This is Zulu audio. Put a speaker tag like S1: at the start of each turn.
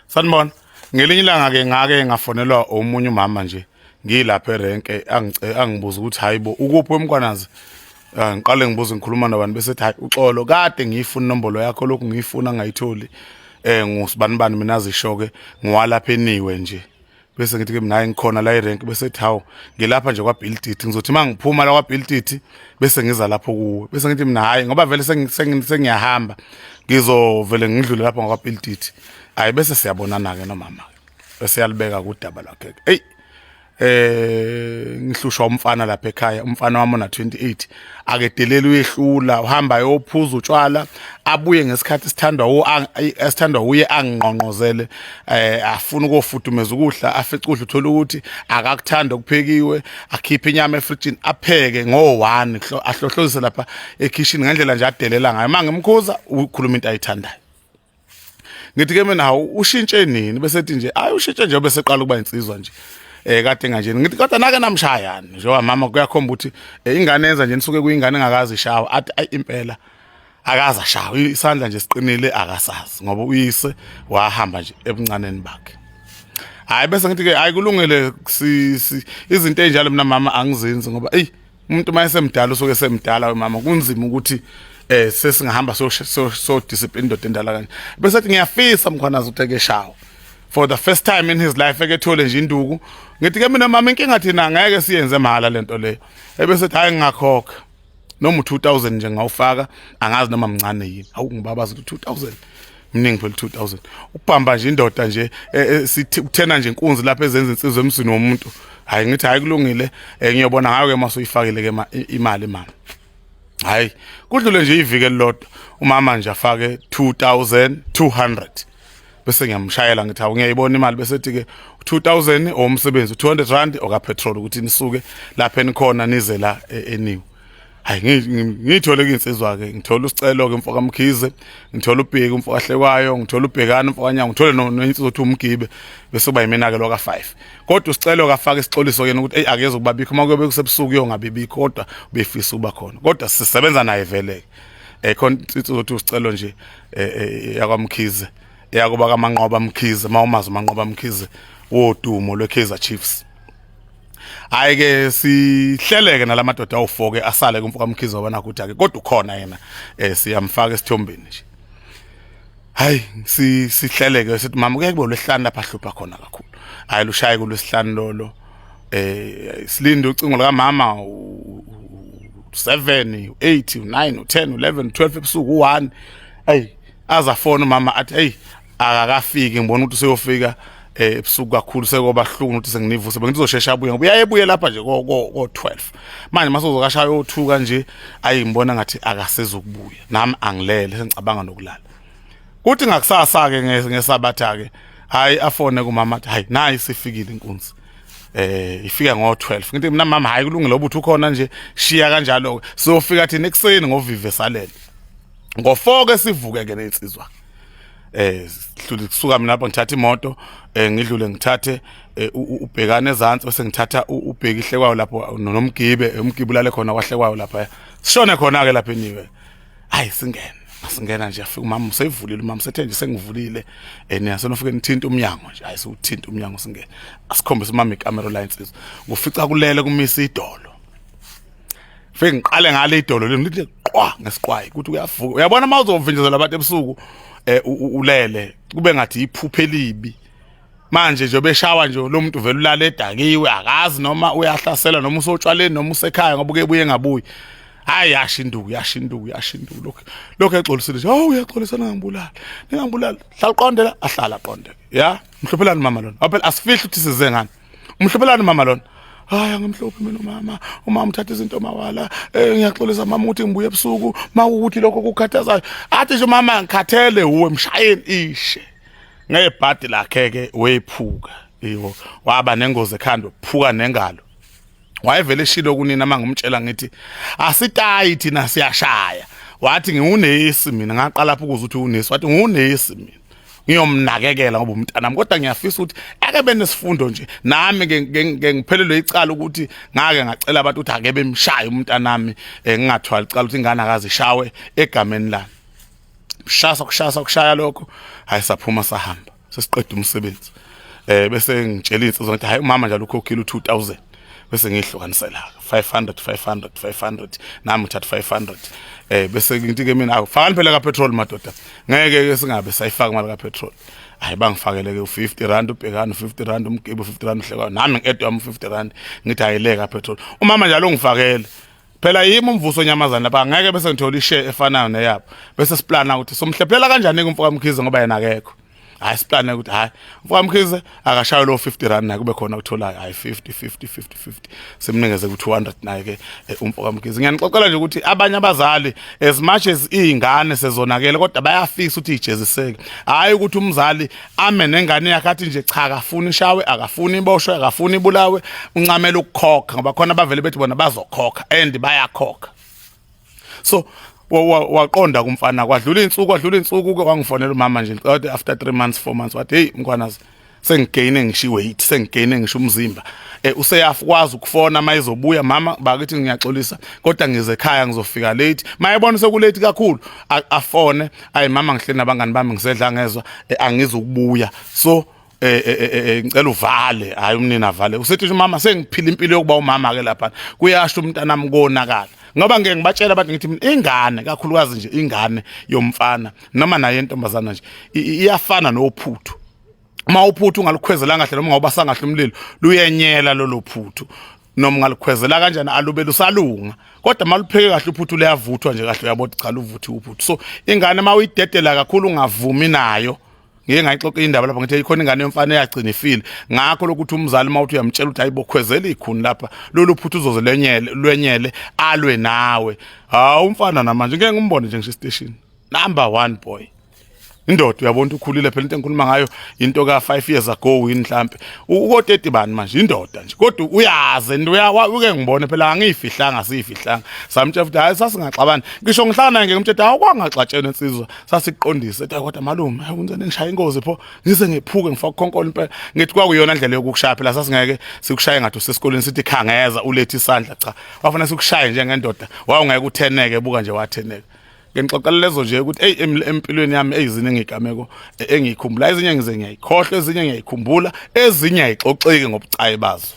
S1: Sanibona. Ngelinye ilanga ke ngake ngafonelwa omunye umama nje ngilapha erenke angibuza ukuthi hayibo ukuphi wemkwanazi. Ngiqale ngibuza ngikhuluma nabantu bese hayi uxolo kade ngiyifuna inombolo yakho lokhu ngiyifuna ngayitholi. Ngusibani mina azishoke ngiwalapha eniwe nje. Bese ngithi ke mina hayi ngikhona la erenke bese hawu ngilapha nje kwaBuildit ngizothi mangiphuma la kwaBuildit bese ngiza lapho kuwe. Bese ngithi mina hayi ngoba vele sengiyahamba ngizovele ngidlule lapho ngakwaBuildit. Hayi bese siyabonana ke nomama bese yalibeka kudaba lakhe hey ngihlushwa umfana lapha ekhaya umfana wami ona 28 akedelela uyehlula uhamba yophuza utshwala abuye ngesikhathi esithandwa uye angqonqozele afuna ukufudumeza ukudla afica ukudla uthola ukuthi akakuthanda ukuphekiwe akhipha inyama efrijini apheke ngo1 ahlohlozise lapha ekitchen ngendlela nje adelela ngayo mangimkhuza ukhuluma into ayithandayo. Ngithi ke mina hawu ushintshe nini bese ethi nje ayi ushintshe nje bese eqala ukuba insizwa nje kade kanje ngithi kodwa nake namshayana njengoba mama kuyakhomba ukuthi ingane yenza nje nisuke kuyingane engakazi ishawa athi ayi impela akaza shawa isandla nje siqinile akasazi ngoba uyise wahamba nje ebuncaneni bakhe. Hayi bese ngithi ke ayi kulungile izinto ezinjalo mina mama angizenzi ngoba umuntu mayesemdala usuke semdala wemama kunzima ukuthi sesingahamba so discipline indoda endala kanje bese ethi ngiyafisa mkhwanazi utheke shawo for the first time in his life ekethole nje induku ngithi ke mina mama inkinga thina ngeke siyenze mahala lento leyo ebese ethi hayi ngingakhokha noma 2000 nje ngawufaka angazi noma mncane yini awu ngibabaza ukuthi 2000 mningi phela 2000 ubhamba nje indoda nje sithena nje inkunzi lapha ezenza insizwe emsini womuntu hayi ngithi hayi kulungile ngiyobona ngayo ke mase uyifakile ke imali mama. Hayi kudlule nje iviki elilodwa umama nje afake 2200 bese ngiyamshayela ngithi awu ngiyayibona imali bese ethi ke 2000 omsebenzi 200 rand oka petrol ukuthi nisuke lapha enikhona nize la eniwe. Hayi ngithole insizwa ke ngithola usicelo ke mfoka Mkhize ngithola ubheki umfoka Hlekwayo ngithola ubhekana umfoka Nyango ngithole nensizwa othi umgibe bese kuba yimina ke loka 5 kodwa usicelo kafaka isixoliso yena ukuthi akeze ukubabikho makuyobe kusebusuku yongabibikho kodwa ubefisa uba khona kodwa sisebenza naye vele khona insizwa othi usicelo nje yakwaMkhize yakuba kaManqoba Mkhize mawumazi uManqoba Mkhize wodumo lweKaizer Chiefs. Hayi ke sihleleke nalamadoda awu4 ke asale kumfoka Mkhize wabona ukuthi ake kodwa ukhona yena siyamfaka esithombeni nje. Hayi sihleleke sithi mama kuye kube lwesihlanu lapha hlupha khona kakhulu. Hayi lushaye kulwesihlanu lolo silinde ucingo lika mama 7 8 9 10 11 12 ebusuku 1 hey azafona mama athi hey akakafiki ngibona ukuthi useyofika ebusuku kakhulu sekoba hlungu ukuthi senginivuse bengizoshesha abuye ngoba uyayebuye lapha nje ko 12 manje masozokashaya yo2 kanje ayi ngibona ngathi akasezokubuya nami angilele sengicabanga nokulala kuthi ngakusasa ke ngesabatha ke hayi afone kumama athi hayi nayi sifikile inkunzi ifika ngo12 ngithi mina mama hayi kulungile obuthi ukhona nje shiya kanjalo siyofika thina ekseni ngovive salele ngo4 ke sivuke ke nensizwa sidlule kusuka mina lapho ngithatha imoto ngidlule ngithathe ubhekane ezantsi bese ngithatha ubheki Hlekwayo lapho nomgibe umgibe lale khona kwaHlekwayo lapha sishone khona ke lapha eniwe hayi singena nje afika umama usevulile umama sethe nje sengivulile niyasenofike nithinta umnyango nje hayi siwuthinta umnyango singena asikhombisa umama iCamera line insizwa ufica kulele kumisa idolo fike ngiqale ngale idolo lithi qwa ngesiqwayi ukuthi uyavuka uyabona mawuzovinjezela abantu ebusuku ulele kube ngathi iphupho elibi manje nje obeshawa nje lo muntu vele ulala edakiwe akazi noma uyahlasela noma usotshwaleni noma usekhaya ngoba ukebuye ngabuyi hayi yashinduku lokho exolisile nje uyaxolisana ngingambulala hlala qondela ahlala qonde ya mhlophelani mama lona phela asifihli ukuthi size ngani umhlophelani mama lona hayi ngamhlophi mina umama uthatha izinto mawala ngiyaxolisa mama ukuthi ngibuye ebusuku mawukuthi lokho kukhathazayo athi nje mama ngikhathele uwe mshayeni ishe ngebhadi lakhe ke wephuka yiwo waba nengozi ekhanda ukuphuka nengalo wayevele eshilo kunina mangumtshela ngithi asitayi thina siyashaya wathi ngiunesi mina ngaqala lapho ukuze uthi unesi wathi ngiunesi mina ngiyomnakekela ngoba umntanami kodwa ngiyafisa ukuthi ake benesifundo nje nami ngengiphelelwe icala ukuthi ngake ngacela abantu ukuthi ake bemshaya umntanami ngingathwali icala ukuthi ingane akazishawe egameni lami kushaya lokho hayi saphuma sahamba sesiqeda umsebenzi bese ngitshela insizwa ngithi hayi umama njalo ukhokhile u2000 bese ngihlukanisela 500 nami ngithatha 500 bese ngithi ke mina awufakani phela ka petrol madoda ngeke ke singabe sayifaka imali ka petrol hayi bangifakele ke u50 ubhekana u50 umgibo u50 uhleka nami ngi-add wami u50 ngithi ayileka petrol umama njalo ungifakele phela yimi umvuso onyamazana lapha ngeke bese ngithola ishare efanayo neyabo bese siplana ukuthi somhlephela kanjani ke umfoka Mkhize ngoba yena akekho hayi siplana ukuthi hayi umfoka Mkhize akashaye lo 50 naye kube khona ukutholayo hayi 50 simnikeze ku200 naye ke umfoka Mkhize ngiyanixoxela nje ukuthi abanye abazali as much as izingane sezonakele kodwa bayafisa ukuthi ijeziseke hayi ukuthi umzali ame nengane yakhe athi nje cha akafuni ishawe akafuni iboshwe akafuni ibulawe uncamela ukukhokha ngoba khona bavele bethi bona bazokhokha and bayakhokha so waqonda kumfana kwadlula insuku ke wangifonela umama nje kodwa after 3 months 4 months wathi hey mkhwanazi sengigaine ngisho weight sengigaine ngisho umzimba useyakwazi ukufona mayizobuya mama bakithi ngiyaxolisa kodwa ngize ekhaya ngizofika late mayebona sekulate kakhulu afone ayi mama ngihleli nabangani bami ngisedla ngezwe angizukubuya so ngicela uvale hayi umnini avale usethi mama sengiphila impilo yokuba umama ke lapha kuyasho umntanami konakala ngoba ngeke ngibatshela abantu ngithi ingane kakhulukazi nje ingane yomfana noma naye intombazana nje iyafana nophuthu uma uphuthu ungalikhwezela kahle noma ngawubasa kahle umlilo luyenyela lolo phuthu noma ungalikhwezela kanjani alube lusalunga kodwa malupheke kahle uphuthu liyavuthwa nje kahle uyabona cha luvuthi uphuthu so ingane mawuyidedela kakhulu ungavumi nayo ngeke ngayixoxa indaba lapha ngithi ikhona ingane yomfana eyagcina ifile ngakho lokuthi umzali mawuthi uyamtshela ukuthi ayibokhwezela ikhuni lapha lolu phuthu uzozelwenyele alwe nawe umfana namanje ngeke ngimbone nje ngisho station number 1 boy indoda uyabona ukhulile phela into engikhuluma ngayo into ka 5 years ago yini mhlambe uko30 bani manje indoda nje kodwa uyaze uke ngibone phela angiyifihlanga siyifihlanga samtshela futhi hayi sasingaxabani ngisho ngihlangana ngeke umthetho awukwangaxatshene insizwa sasiqondise ethi kodwa malume akunzene ngishaya ingozi pho ngize ngephuke ngifaka khonkolo impela ngithi kwakuyona indlela yokukushaya phela sasingeke sikushaye ngathi usesikoleni sithi khangeza ulethe isandla cha wafuna sikushaye njengendoda wawungeke utheneke buka nje watheneka ngixoxela lezo nje ukuthi hey empilweni yami ezine ngigameko engikhumbula ezinye ngize ngiyayikhohlwa ezinye ngiyayikhumbula ezinye ayixoxeki ngobucayi bazo.